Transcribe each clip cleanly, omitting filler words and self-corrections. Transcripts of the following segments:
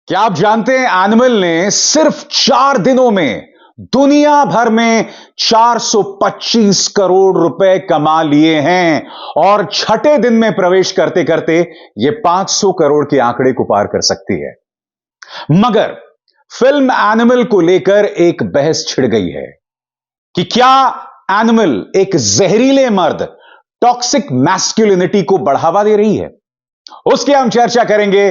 क्या आप जानते हैं एनिमल ने सिर्फ 4 दिनों में दुनिया भर में 425 करोड़ रुपए कमा लिए हैं और छठे दिन में प्रवेश करते करते यह 500 करोड़ के आंकड़े को पार कर सकती है। मगर फिल्म एनिमल को लेकर एक बहस छिड़ गई है कि क्या एनिमल एक जहरीले मर्द टॉक्सिक मैस्कुलिनिटी को बढ़ावा दे रही है। उसकी हम चर्चा करेंगे।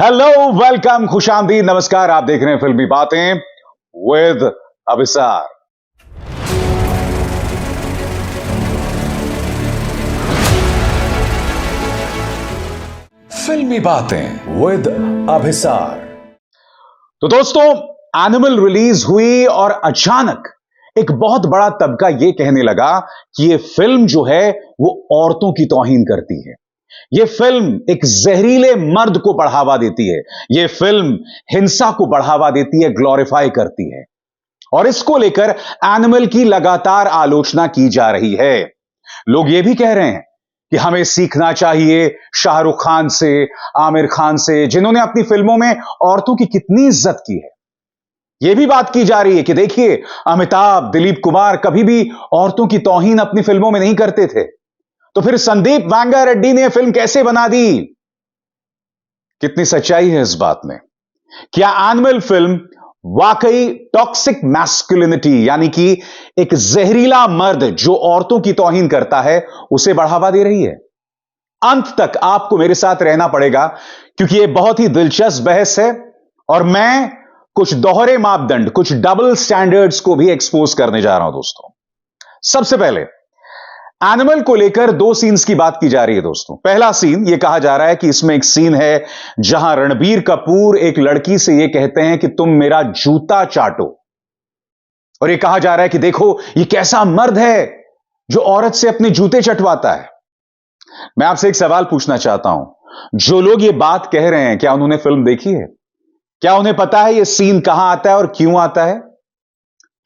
हेलो, वेलकम, खुशामदीद, नमस्कार। आप देख रहे हैं फिल्मी बातें विद अभिसार। फिल्मी बातें विद अभिसार। तो दोस्तों, एनिमल रिलीज हुई और अचानक एक बहुत बड़ा तबका यह कहने लगा कि यह फिल्म जो है वो औरतों की तौहीन करती है। यह फिल्म एक जहरीले मर्द को बढ़ावा देती है। यह फिल्म हिंसा को बढ़ावा देती है, ग्लोरीफाई करती है। और इसको लेकर एनिमल की लगातार आलोचना की जा रही है। लोग यह भी कह रहे हैं कि हमें सीखना चाहिए शाहरुख खान से, आमिर खान से, जिन्होंने अपनी फिल्मों में औरतों की कितनी इज्जत की है। यह भी बात की जा रही है कि देखिए, अमिताभ, दिलीप कुमार कभी भी औरतों की तौहीन अपनी फिल्मों में नहीं करते थे, तो फिर संदीप वांगा रेड्डी ने फिल्म कैसे बना दी। कितनी सच्चाई है इस बात में? क्या एनिमल फिल्म वाकई टॉक्सिक मैस्कुलिनिटी यानी कि एक जहरीला मर्द जो औरतों की तौहीन करता है उसे बढ़ावा दे रही है? अंत तक आपको मेरे साथ रहना पड़ेगा क्योंकि यह बहुत ही दिलचस्प बहस है और मैं कुछ दोहरे मापदंड, कुछ डबल स्टैंडर्ड्स को भी एक्सपोज करने जा रहा हूं। दोस्तों, सबसे पहले एनिमल को लेकर दो सीन्स की बात की जा रही है। दोस्तों, पहला सीन यह कहा जा रहा है कि इसमें एक सीन है जहां रणबीर कपूर एक लड़की से यह कहते हैं कि तुम मेरा जूता चाटो, और यह कहा जा रहा है कि देखो यह कैसा मर्द है जो औरत से अपने जूते चटवाता है। मैं आपसे एक सवाल पूछना चाहता हूं, जो लोग यह बात कह रहे हैं क्या उन्होंने फिल्म देखी है? क्या उन्हें पता है यह सीन कहां आता है और क्यों आता है?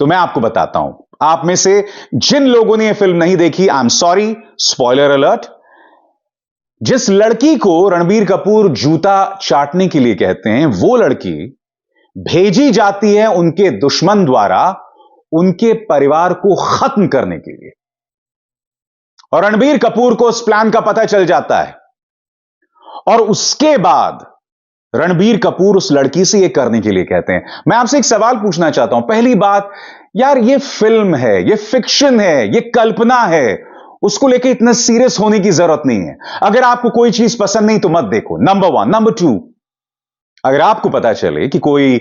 तो मैं आपको बताता हूं। आप में से जिन लोगों ने यह फिल्म नहीं देखी, I am sorry, spoiler alert. जिस लड़की को रणबीर कपूर जूता चाटने के लिए कहते हैं, वो लड़की भेजी जाती है उनके दुश्मन द्वारा उनके परिवार को खत्म करने के लिए, और रणबीर कपूर को उस प्लान का पता चल जाता है और उसके बाद रणबीर कपूर उस लड़की से यह करने के लिए कहते हैं। मैं आपसे एक सवाल पूछना चाहता हूं। पहली बात, यार यह फिल्म है, यह फिक्शन है, यह कल्पना है, उसको लेकर इतना सीरियस होने की जरूरत नहीं है। अगर आपको कोई चीज पसंद नहीं तो मत देखो, नंबर 1। नंबर 2, अगर आपको पता चले कि कोई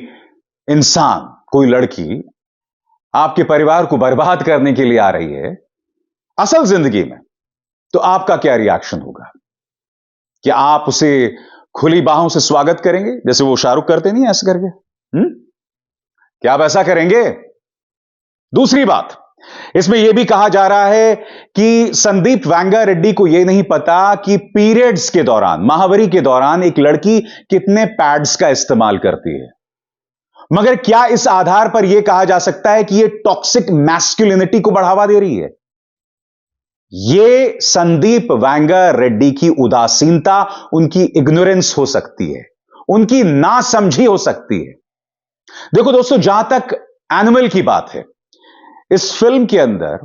इंसान, कोई लड़की आपके परिवार को बर्बाद करने के लिए आ रही है असल जिंदगी में, तो आपका क्या रिएक्शन होगा? क्या आप उसे खुली बाहों से स्वागत करेंगे जैसे वो शाहरुख करते नहीं ऐसे करके? क्या आप ऐसा करेंगे? दूसरी बात, इसमें यह भी कहा जा रहा है कि संदीप वांगा रेड्डी को यह नहीं पता कि पीरियड्स के दौरान, माहवारी के दौरान एक लड़की कितने पैड्स का इस्तेमाल करती है। मगर क्या इस आधार पर यह कहा जा सकता है कि यह टॉक्सिक मैस्कुलिनिटी को बढ़ावा दे रही है? यह संदीप वांगा रेड्डी की उदासीनता, उनकी इग्नोरेंस हो सकती है, उनकी नासमझी हो सकती है। देखो दोस्तों, जहां तक एनिमल की बात है, इस फिल्म के अंदर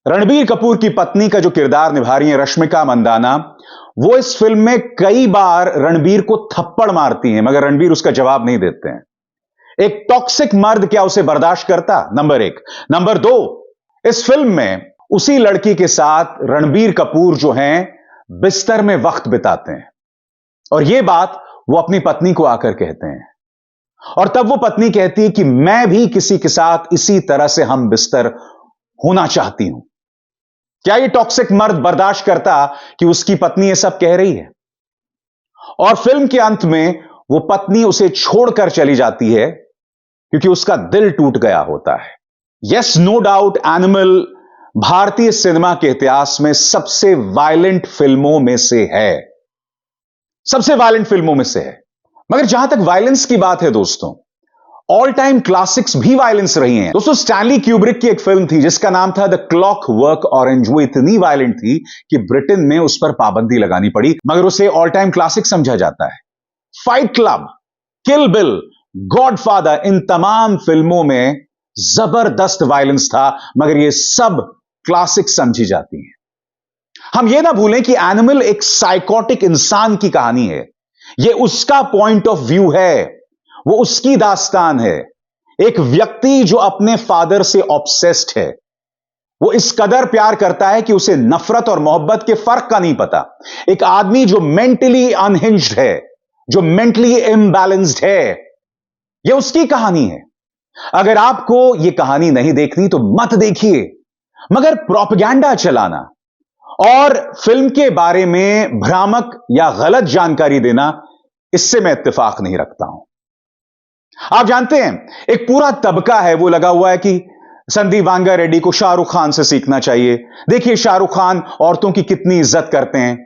रणबीर कपूर की पत्नी का जो किरदार निभा रही है रश्मिका मंदाना, वो इस फिल्म में कई बार रणबीर को थप्पड़ मारती हैं मगर रणबीर उसका जवाब नहीं देते हैं। एक टॉक्सिक मर्द क्या उसे बर्दाश्त करता? नंबर 1। नंबर 2, इस फिल्म में उसी लड़की के साथ रणबीर कपूर जो हैं बिस्तर में वक्त बिताते हैं और यह बात वो अपनी पत्नी को आकर कहते हैं, और तब वो पत्नी कहती है कि मैं भी किसी के साथ इसी तरह से हम बिस्तर होना चाहती हूं। क्या ये टॉक्सिक मर्द बर्दाश्त करता कि उसकी पत्नी ये सब कह रही है? और फिल्म के अंत में वो पत्नी उसे छोड़कर चली जाती है क्योंकि उसका दिल टूट गया होता है। यस, नो डाउट, एनिमल भारतीय सिनेमा के इतिहास में सबसे वायलेंट फिल्मों में से है, सबसे वायलेंट फिल्मों में से है। मगर जहां तक वायलेंस की बात है दोस्तों, ऑल टाइम क्लासिक्स भी वायलेंस रही हैं। दोस्तों, स्टैनली क्यूब्रिक की एक फिल्म थी जिसका नाम था द क्लॉक वर्क ऑरेंज। वो इतनी वायलेंट थी कि ब्रिटेन में उस पर पाबंदी लगानी पड़ी, मगर उसे ऑल टाइम क्लासिक समझा जाता है। फाइट क्लब किल बिल, गॉडफादर, इन तमाम फिल्मों में जबरदस्त वायलेंस था, मगर ये सब क्लासिक समझी जाती हैं। हम ये ना भूलें कि एनिमल एक साइकोटिक इंसान की कहानी है। ये उसका पॉइंट ऑफ व्यू है, वो उसकी दास्तान है। एक व्यक्ति जो अपने फादर से ऑब्सेस्ड है, वो इस कदर प्यार करता है कि उसे नफरत और मोहब्बत के फर्क का नहीं पता। एक आदमी जो मेंटली अनहिंज्ड है, जो मेंटली इम्बैलेंस्ड है, यह उसकी कहानी है। अगर आपको यह कहानी नहीं देखनी तो मत देखिए, मगर प्रोपेगेंडा चलाना और फिल्म के बारे में भ्रामक या गलत जानकारी देना, इससे मैं इत्तेफाक नहीं रखता हूं। आप जानते हैं, एक पूरा तबका है वो लगा हुआ है कि संदीप वांगा रेड्डी को शाहरुख खान से सीखना चाहिए। देखिए शाहरुख खान औरतों की कितनी इज्जत करते हैं।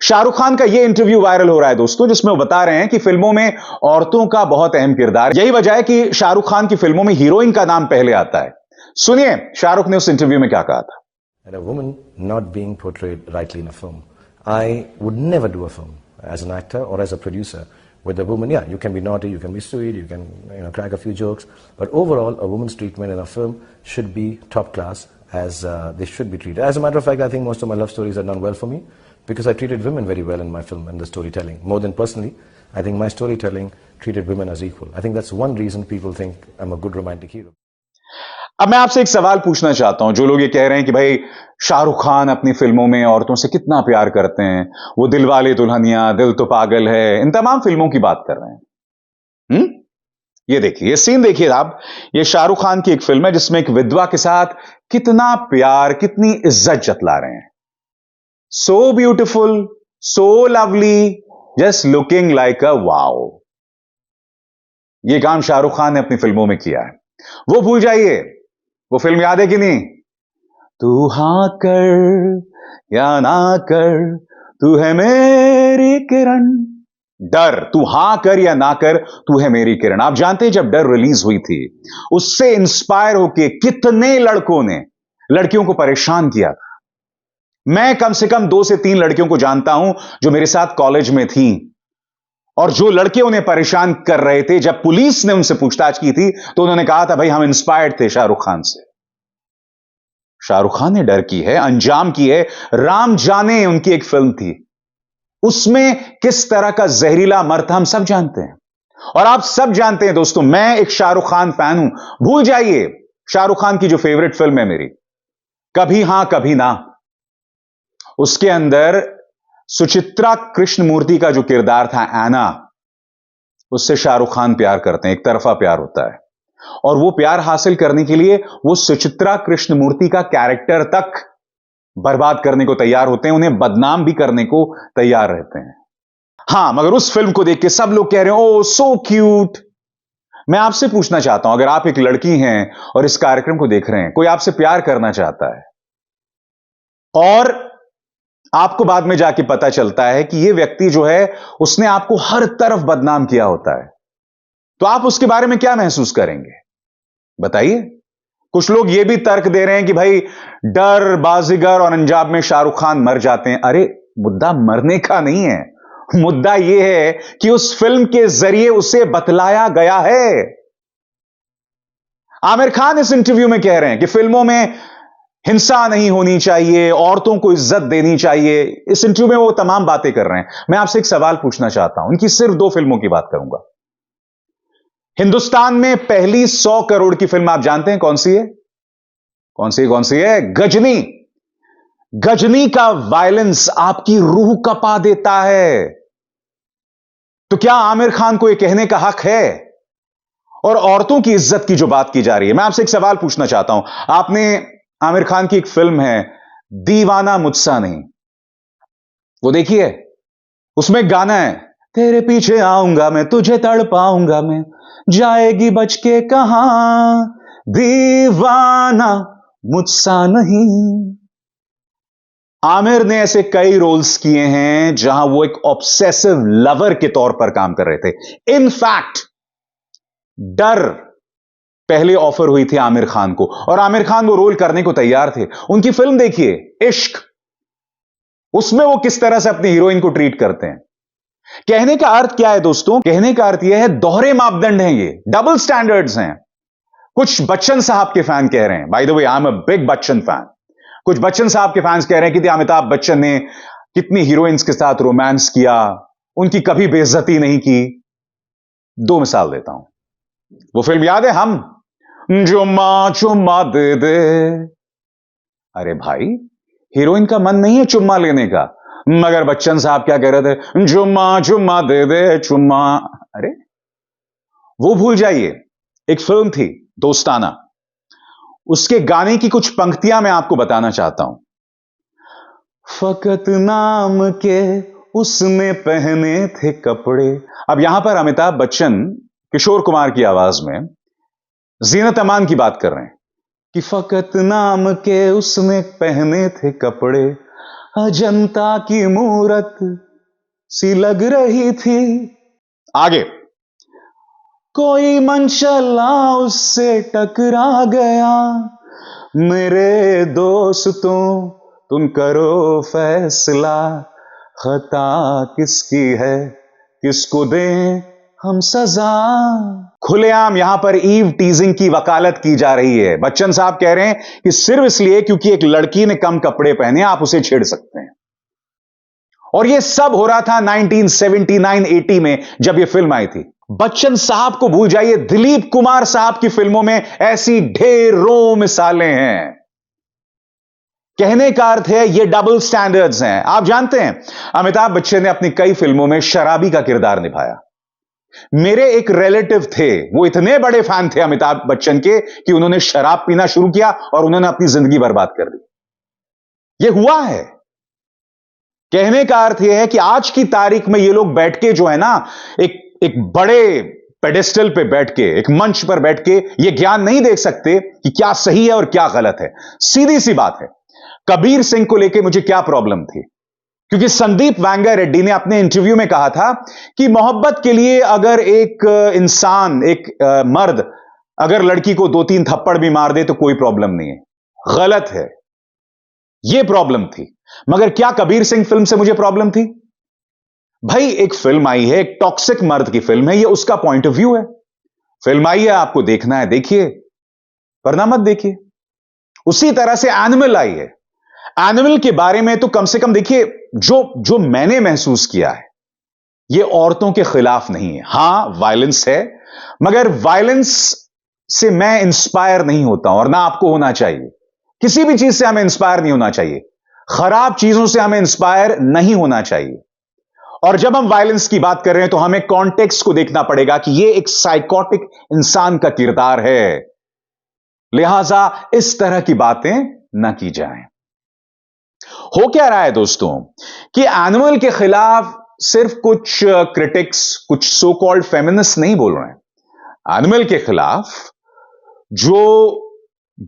शाहरुख खान का यह इंटरव्यू वायरल हो रहा है दोस्तों, जिसमें वो बता रहे हैं कि फिल्मों में औरतों का बहुत अहम किरदार, यही वजह है कि शाहरुख खान की फिल्मों में हीरोइन का नाम पहले आता है। सुनिए शाहरुख ने उस इंटरव्यू में क्या कहा था। And a woman not being portrayed rightly in a film. I would never do a film as an actor or as a producer with a woman. Yeah, you can be naughty, you can be sweet, you can crack a few jokes, but overall a woman's treatment in a film should be top class, as they should be treated. As a matter of fact, I think most of my love stories are done well for me because I treated women very well in my film and the storytelling. More than personally, I think my storytelling treated women as equal. I think that's one reason people think I'm a good romantic hero. अब मैं आपसे एक सवाल पूछना चाहता हूं। जो लोग ये कह रहे हैं कि भाई शाहरुख खान अपनी फिल्मों में औरतों से कितना प्यार करते हैं, वो दिलवाले दुल्हनिया, दिल तो पागल है, इन तमाम फिल्मों की बात कर रहे हैं। ये देखिए, ये सीन देखिए आप। ये शाहरुख खान की एक फिल्म है जिसमें एक विधवा के साथ कितना प्यार, कितनी इज्जत जतला रहे हैं। So beautiful, so lovely, just looking like a wow. ये काम शाहरुख खान ने अपनी फिल्मों में किया है। वो भूल जाइए, वो फिल्म याद है कि नहीं? तू हां कर या ना कर, तू है मेरी किरण। डर, तू हां कर या ना कर, तू है मेरी किरण। आप जानते हैं जब डर रिलीज हुई थी, उससे इंस्पायर होकर कितने लड़कों ने लड़कियों को परेशान किया था। मैं कम से कम 2 से 3 लड़कियों को जानता हूं जो मेरे साथ कॉलेज में थी, और जो लड़के उन्हें परेशान कर रहे थे, जब पुलिस ने उनसे पूछताछ की थी तो उन्होंने कहा था भाई हम इंस्पायर्ड थे शाहरुख खान से। शाहरुख खान ने डर की है, अंजाम की है। राम जाने उनकी एक फिल्म थी, उसमें किस तरह का जहरीला मर था हम सब जानते हैं। और आप सब जानते हैं दोस्तों, मैं एक शाहरुख खान फैन हूं। भूल जाइए शाहरुख खान की जो फेवरेट फिल्म है मेरी, कभी हां कभी ना, उसके अंदर सुचित्रा कृष्णमूर्ति का जो किरदार था एना, उससे शाहरुख खान प्यार करते हैं, एक तरफा प्यार होता है। और वो प्यार हासिल करने के लिए वो सुचित्रा कृष्णमूर्ति का कैरेक्टर तक बर्बाद करने को तैयार होते हैं, उन्हें बदनाम भी करने को तैयार रहते हैं। हां, मगर उस फिल्म को देख के सब लोग कह रहे हैं ओ सो क्यूट। मैं आपसे पूछना चाहता हूं, अगर आप एक लड़की हैं और इस कार्यक्रम को देख रहे हैं, कोई आपसे प्यार करना चाहता है और आपको बाद में जाके पता चलता है कि यह व्यक्ति जो है उसने आपको हर तरफ बदनाम किया होता है, तो आप उसके बारे में क्या महसूस करेंगे? बताइए। कुछ लोग यह भी तर्क दे रहे हैं कि भाई डर, बाजीगर और अंजाम में शाहरुख खान मर जाते हैं। अरे मुद्दा मरने का नहीं है, मुद्दा यह है कि उस फिल्म के जरिए उसे बतलाया गया है। आमिर खान इस इंटरव्यू में कह रहे हैं कि फिल्मों में हिंसा नहीं होनी चाहिए, औरतों को इज्जत देनी चाहिए। इस इंटरव्यू में वो तमाम बातें कर रहे हैं। मैं आपसे एक सवाल पूछना चाहता हूं, उनकी सिर्फ 2 फिल्मों की बात करूंगा। हिंदुस्तान में पहली 100 करोड़ की फिल्म आप जानते हैं कौन सी है? कौन सी है? गजनी। गजनी का वायलेंस आपकी रूह कपा देता है। तो क्या आमिर खान को यह कहने का हक है? और औरतों की इज्जत की जो बात की जा रही है, मैं आपसे एक सवाल पूछना चाहता हूं। आपने आमिर खान की एक फिल्म है दीवाना मुझसा नहीं, वो देखिए। उसमें गाना है, तेरे पीछे आऊंगा मैं, तुझे तड़ पाऊंगा मैं, जाएगी बच के कहां, दीवाना मुझसा नहीं। आमिर ने ऐसे कई रोल्स किए हैं जहां वो एक ऑब्सेसिव लवर के तौर पर काम कर रहे थे। इनफैक्ट डर पहले ऑफर हुई थी आमिर खान को, और आमिर खान वो रोल करने को तैयार थे। उनकी फिल्म देखिए इश्क, उसमें वो किस तरह से अपनी हीरोइन को ट्रीट करते हैं। कहने का अर्थ क्या है दोस्तों? कहने का अर्थ यह है दोहरे मापदंड हैं, ये डबल स्टैंडर्ड्स हैं। कुछ बच्चन साहब के फैन कह रहे हैं, by the way I am a big Bachchan fan, कुछ बच्चन साहब के फैंस कह रहे हैं कि अमिताभ बच्चन ने कितनी हीरोइंस के साथ रोमांस किया, उनकी कभी बेइज्जती नहीं की। दो मिसाल देता हूं। वो फिल्म याद है, हम चुम्मा चुम्मा दे दे। अरे भाई, हीरोइन का मन नहीं है चुम्मा लेने का, मगर बच्चन साहब क्या कह रहे थे? चुम्मा चुम्मा दे दे चुम्मा। अरे वो भूल जाइए, एक फिल्म थी दोस्ताना, उसके गाने की कुछ पंक्तियां मैं आपको बताना चाहता हूं। फकत नाम के उसने पहने थे कपड़े। अब यहां पर अमिताभ बच्चन किशोर कुमार की आवाज में जीनत अमान की बात कर रहे हैं कि फकत नाम के उसने पहने थे कपड़े, अजंता की मूरत सी लग रही थी। आगे, कोई मन चला उससे टकरा गया, मेरे दोस्तों तुम करो फैसला, खता किसकी है किसको दें हम सजा। खुलेआम यहां पर ईव टीजिंग की वकालत की जा रही है। बच्चन साहब कह रहे हैं कि सिर्फ इसलिए क्योंकि एक लड़की ने कम कपड़े पहने आप उसे छेड़ सकते हैं। और यह सब हो रहा था 1979-80 में जब यह फिल्म आई थी। बच्चन साहब को भूल जाइए, दिलीप कुमार साहब की फिल्मों में ऐसी ढेरों मिसालें हैं। कहने का अर्थ है ये डबल स्टैंडर्ड्स हैं। आप जानते हैं, अमिताभ बच्चन ने अपनी कई फिल्मों में शराबी का किरदार निभाया। मेरे एक रिलेटिव थे, वो इतने बड़े फैन थे अमिताभ बच्चन के कि उन्होंने शराब पीना शुरू किया और उन्होंने अपनी जिंदगी बर्बाद कर दी। यह हुआ है। कहने का अर्थ यह है कि आज की तारीख में ये लोग बैठ के जो है ना, एक बड़े पेडेस्टल पे बैठ के, एक मंच पर बैठ के ये ज्ञान नहीं देख सकते कि क्या सही है और क्या गलत है। सीधी सी बात है, कबीर सिंह को लेके मुझे क्या प्रॉब्लम थी, क्योंकि संदीप वांगा रेड्डी ने अपने इंटरव्यू में कहा था कि मोहब्बत के लिए अगर एक इंसान, एक मर्द अगर लड़की को 2-3 थप्पड़ भी मार दे तो कोई प्रॉब्लम नहीं है। गलत है, यह प्रॉब्लम थी। मगर क्या कबीर सिंह फिल्म से मुझे प्रॉब्लम थी? भाई, एक फिल्म आई है, एक टॉक्सिक मर्द की फिल्म है, यह उसका पॉइंट ऑफ व्यू है। फिल्म आई है, आपको देखना है देखिए, वरना मत देखिए। उसी तरह से एनिमल आई है। एनिमल के बारे में तो कम से कम देखिए, जो मैंने महसूस किया है, यह औरतों के खिलाफ नहीं है। हां, वायलेंस है, मगर वायलेंस से मैं इंस्पायर नहीं होता हूं और ना आपको होना चाहिए। किसी भी चीज से हमें इंस्पायर नहीं होना चाहिए, खराब चीजों से हमें इंस्पायर नहीं होना चाहिए। और जब हम वायलेंस की बात कर रहे हैं तो हमें कॉन्टेक्स्ट को देखना पड़ेगा कि यह एक साइकोटिक इंसान का किरदार है, लिहाजा इस तरह की बातें ना की जाएं। हो क्या रहा है दोस्तों कि एनिमल के खिलाफ सिर्फ कुछ क्रिटिक्स, कुछ सो कॉल्ड फेमिनिस्ट नहीं बोल रहे हैं। एनिमल के खिलाफ जो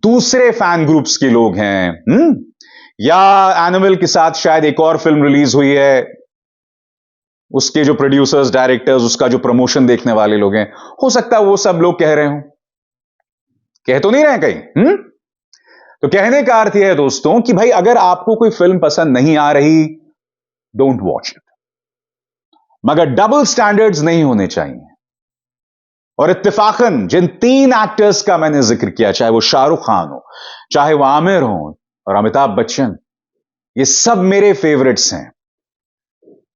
दूसरे फैन ग्रुप्स के लोग हैं, या एनिमल के साथ शायद एक और फिल्म रिलीज हुई है, उसके जो प्रोड्यूसर्स, डायरेक्टर्स, उसका जो प्रमोशन देखने वाले लोग हैं, हो सकता है वो सब लोग कह रहे हो। कह तो नहीं रहे कहीं? तो कहने का अर्थ यह है दोस्तों कि भाई, अगर आपको कोई फिल्म पसंद नहीं आ रही, डोंट वॉच इट। मगर डबल स्टैंडर्ड्स नहीं होने चाहिए। और इत्तेफाकन जिन 3 एक्टर्स का मैंने जिक्र किया, चाहे वो शाहरुख खान हो, चाहे वो आमिर हो और अमिताभ बच्चन, ये सब मेरे फेवरेट्स हैं।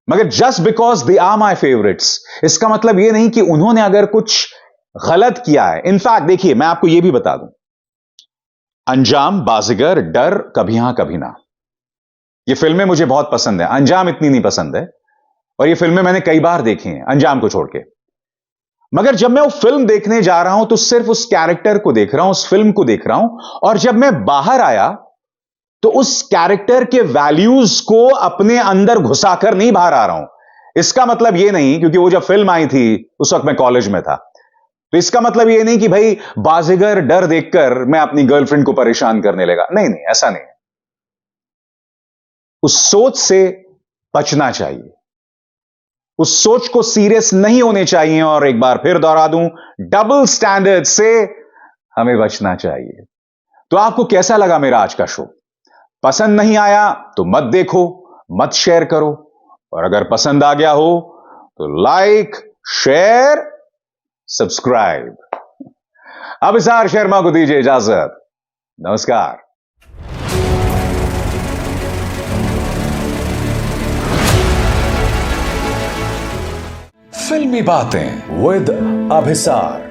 मगर just because they are my favourites, इसका मतलब यह नहीं कि उन्होंने अगर कुछ गलत किया है। इनफैक्ट देखिए, मैं आपको यह भी बता दूं, अंजाम, बाजीगर, डर, कभी हां कभी ना, ये फिल्में मुझे बहुत पसंद है। अंजाम इतनी नहीं पसंद है, और ये फिल्में मैंने कई बार देखी हैं, अंजाम को छोड़ के। मगर जब मैं वो फिल्म देखने जा रहा हूं तो सिर्फ उस कैरेक्टर को देख रहा हूं, उस फिल्म को देख रहा हूं, और जब मैं बाहर आया तो उस कैरेक्टर के वैल्यूज को अपने अंदर घुसाकर नहीं बाहर आ रहा हूं। इसका मतलब यह नहीं, क्योंकि वो जब फिल्म आई थी उस वक्त मैं कॉलेज में था, तो इसका मतलब यह नहीं कि भाई बाजीगर, डर देखकर मैं अपनी गर्लफ्रेंड को परेशान करने लगा। नहीं नहीं, ऐसा नहीं है। उस सोच से बचना चाहिए, उस सोच को सीरियस नहीं होने चाहिए, और एक बार फिर दोहरा दूं, डबल स्टैंडर्ड से हमें बचना चाहिए। तो आपको कैसा लगा मेरा आज का शो? पसंद नहीं आया तो मत देखो, मत शेयर करो, और अगर पसंद आ गया हो तो लाइक, शेयर, सब्सक्राइब। अभिसार शर्मा को दीजिए इजाजत। नमस्कार। फिल्मी बातें विद अभिसार।